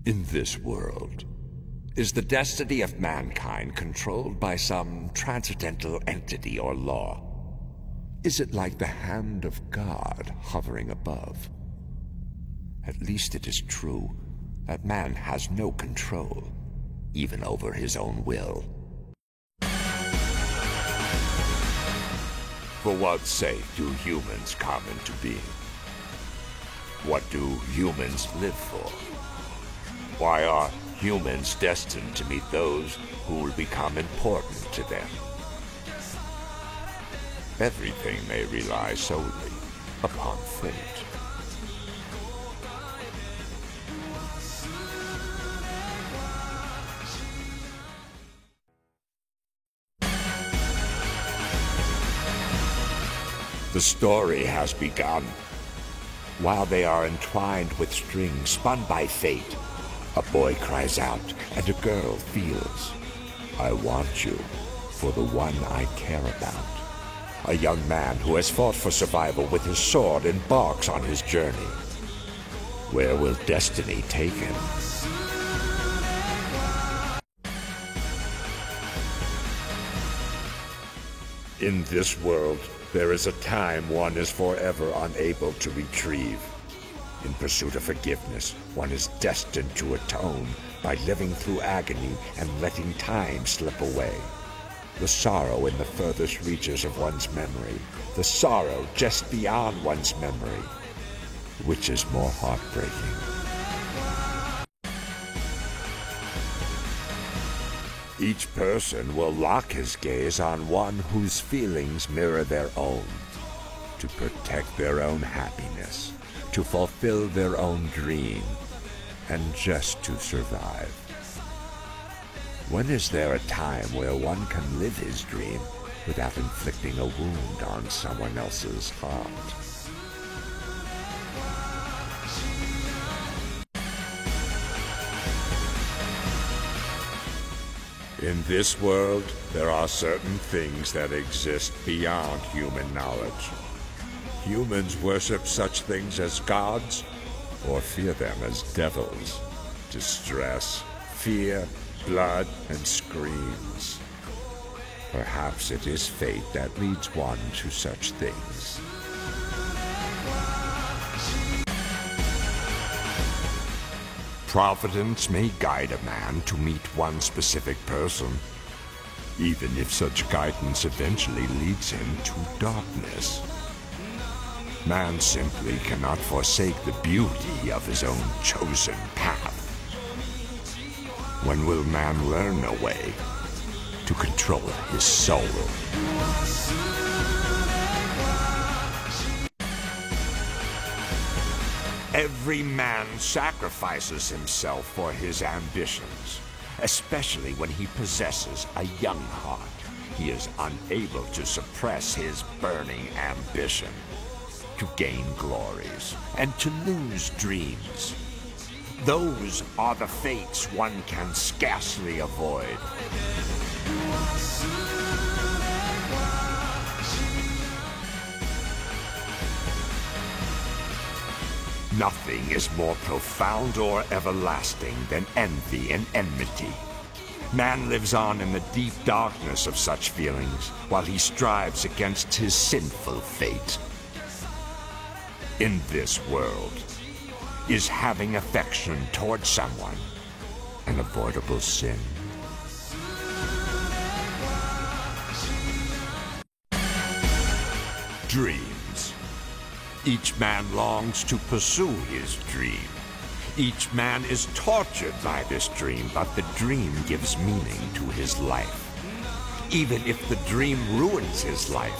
In this world, is the destiny of mankind controlled by some transcendental entity or law? Is it like the hand of God hovering above? At least it is true that man has no control, even over his own will. For what sake do humans come into being? What do humans live for? Why are humans destined to meet those who will become important to them? Everything may rely solely upon fate. The story has begun. While they are entwined with strings spun by fate, a boy cries out and a girl feels, "I want you for the one I care about." A young man who has fought for survival with his sword embarks on his journey. Where will destiny take him? In this world, there is a time one is forever unable to retrieve. In pursuit of forgiveness, one is destined to atone by living through agony and letting time slip away. The sorrow in the furthest reaches of one's memory, the sorrow just beyond one's memory. Which is more heartbreaking? Each person will lock his gaze on one whose feelings mirror their own, to protect their own happiness, to fulfill their own dream, and just to survive. When is there a time where one can live his dream without inflicting a wound on someone else's heart? In this world, there are certain things that exist beyond human knowledge. Humans worship such things as gods, or fear them as devils. Distress, fear, blood, and screams. Perhaps it is fate that leads one to such things. Providence may guide a man to meet one specific person, even if such guidance eventually leads him to darkness. Man simply cannot forsake the beauty of his own chosen path. When will man learn a way to control his soul? Every man sacrifices himself for his ambitions, especially when he possesses a young heart. He is unable to suppress his burning ambition, to gain glories and to lose dreams. Those are the fates one can scarcely avoid. Nothing is more profound or everlasting than envy and enmity. Man lives on in the deep darkness of such feelings while he strives against his sinful fate. In this world, is having affection towards someone an avoidable sin? Dreams. Each man longs to pursue his dream. Each man is tortured by this dream, but the dream gives meaning to his life. Even if the dream ruins his life,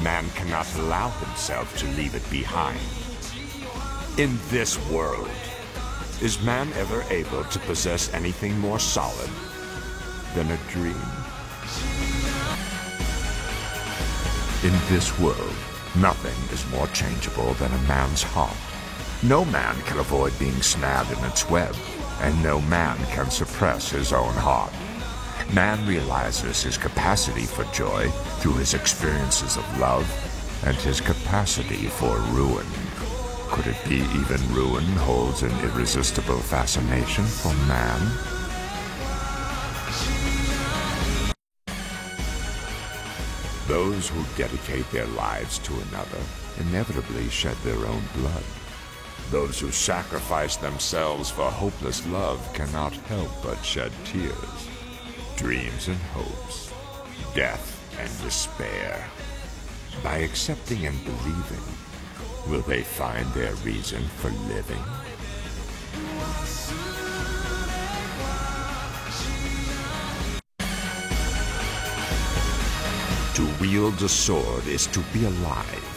man cannot allow himself to leave it behind. In this world, is man ever able to possess anything more solid than a dream? In this world, nothing is more changeable than a man's heart. No man can avoid being snared in its web, and no man can suppress his own heart. Man realizes his capacity for joy through his experiences of love and his capacity for ruin Could it be even ruin holds an irresistible fascination for man? Those who dedicate their lives to another inevitably shed their own blood. Those who sacrifice themselves for hopeless love cannot help but shed tears, dreams and hopes, death and despair. By accepting and believing, will they find their reason for living? To wield a sword is to be alive.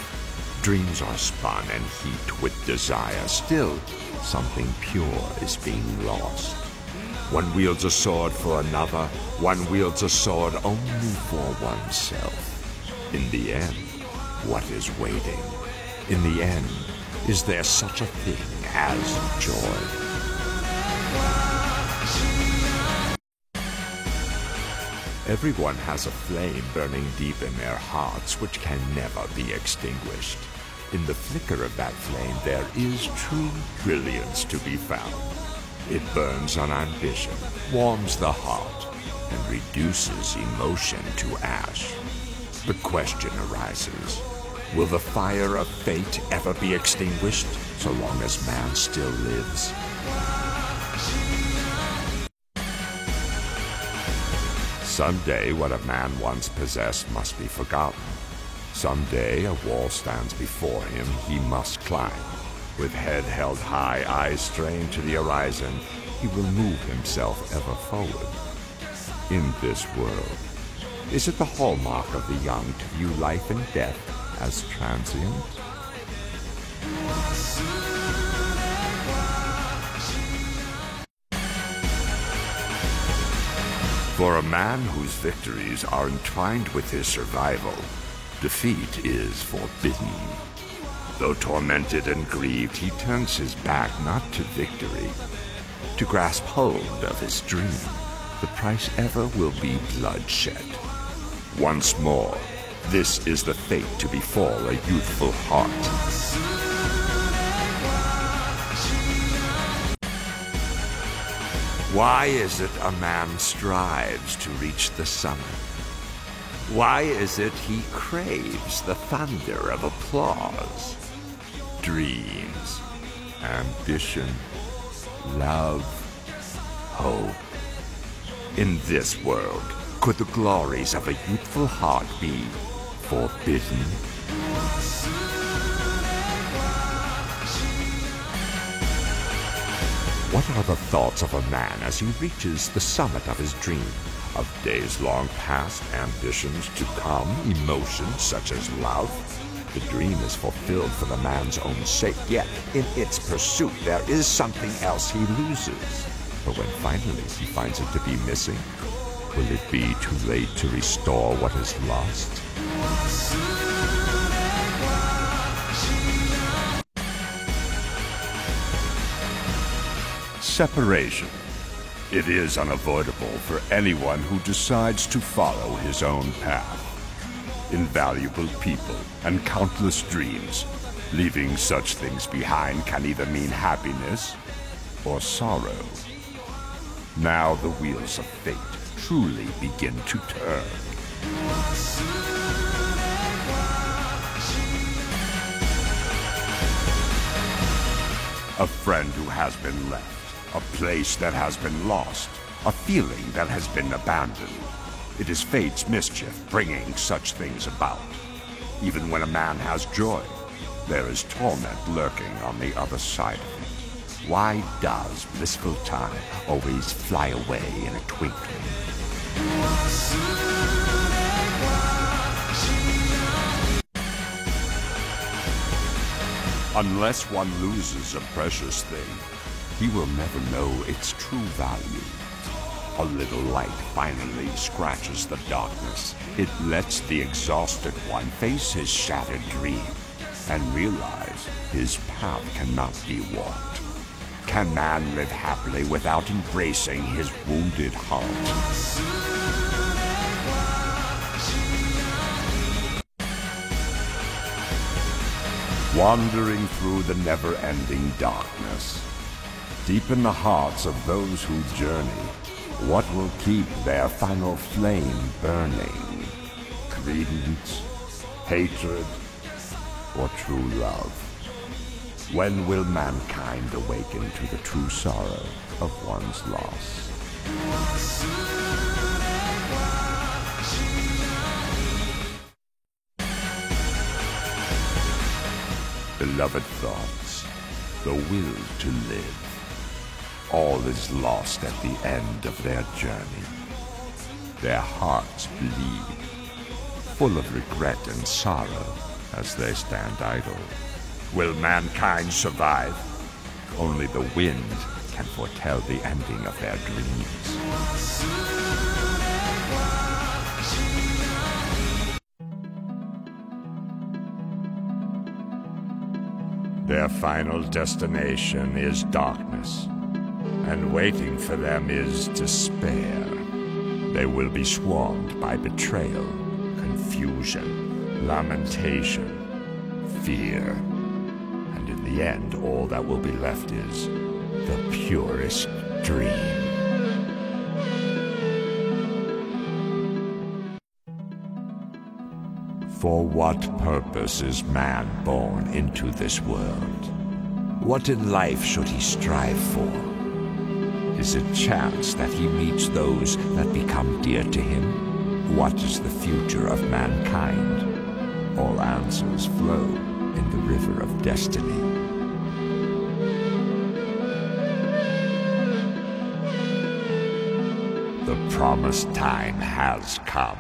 Dreams are spun and heaped with desire. Still, something pure is being lost. One wields a sword for another. One wields a sword only for oneself. In the end, what is waiting? In the end, is there such a thing as joy? Everyone has a flame burning deep in their hearts which can never be extinguished. In the flicker of that flame, there is true brilliance to be found. It burns on ambition, warms the heart, and reduces emotion to ash. The question arises, will the fire of fate ever be extinguished so long as man still lives? Someday what a man once possessed must be forgotten. Someday a wall stands before him he must climb. With head held high, eyes strained to the horizon, he will move himself ever forward. In this world, is it the hallmark of the young to view life and death as transient? For a man whose victories are entwined with his survival, defeat is forbidden. Though tormented and grieved, he turns his back not to victory. To grasp hold of his dream, the price ever will be bloodshed. Once more, this is the fate to befall a youthful heart. Why is it a man strives to reach the summit? Why is it he craves the thunder of applause? Dreams, ambition, love, hope. In this world, could the glories of a youthful heart be forbidden? What are the thoughts of a man as he reaches the summit of his dream? Of days long past, ambitions to come, emotions such as love? The dream is fulfilled for the man's own sake, yet in its pursuit there is something else he loses. But when finally he finds it to be missing, will it be too late to restore what is lost? Separation. It is unavoidable for anyone who decides to follow his own path. Invaluable people and countless dreams. Leaving such things behind can either mean happiness or sorrow. Now the wheels of fate truly begin to turn. A friend who has been left. A place that has been lost, a feeling that has been abandoned. It is fate's mischief bringing such things about. Even when a man has joy, there is torment lurking on the other side of it. Why does blissful time always fly away in a twinkling? Unless one loses a precious thing, he will never know its true value. A little light finally scratches the darkness. It lets the exhausted one face his shattered dream and realize his path cannot be walked. Can man live happily without embracing his wounded heart? wandering through the never-ending darkness. Deep in the hearts of those who journey, what will keep their final flame burning? Credence, hatred, or true love? When will mankind awaken to the true sorrow of one's loss? Beloved thoughts, the will to live. All is lost at the end of their journey. Their hearts bleed, full of regret and sorrow as they stand idle. Will mankind survive? Only the wind can foretell the ending of their dreams. Their final destination is darkness, and waiting for them is despair. They will be swarmed by betrayal, confusion, lamentation, fear, and in the end, all that will be left is the purest dream. For what purpose is man born into this world? What in life should he strive for? Is it chance that he meets those that become dear to him? What is the future of mankind? All answers flow in the river of destiny. The promised time has come.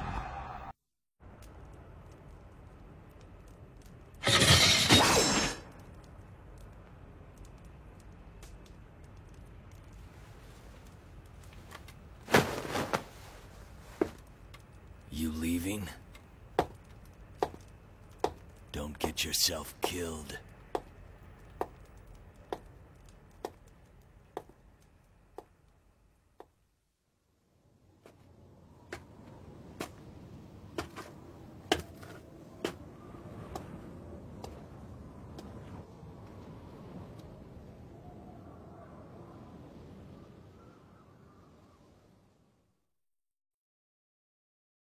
You leaving? Don't get yourself killed.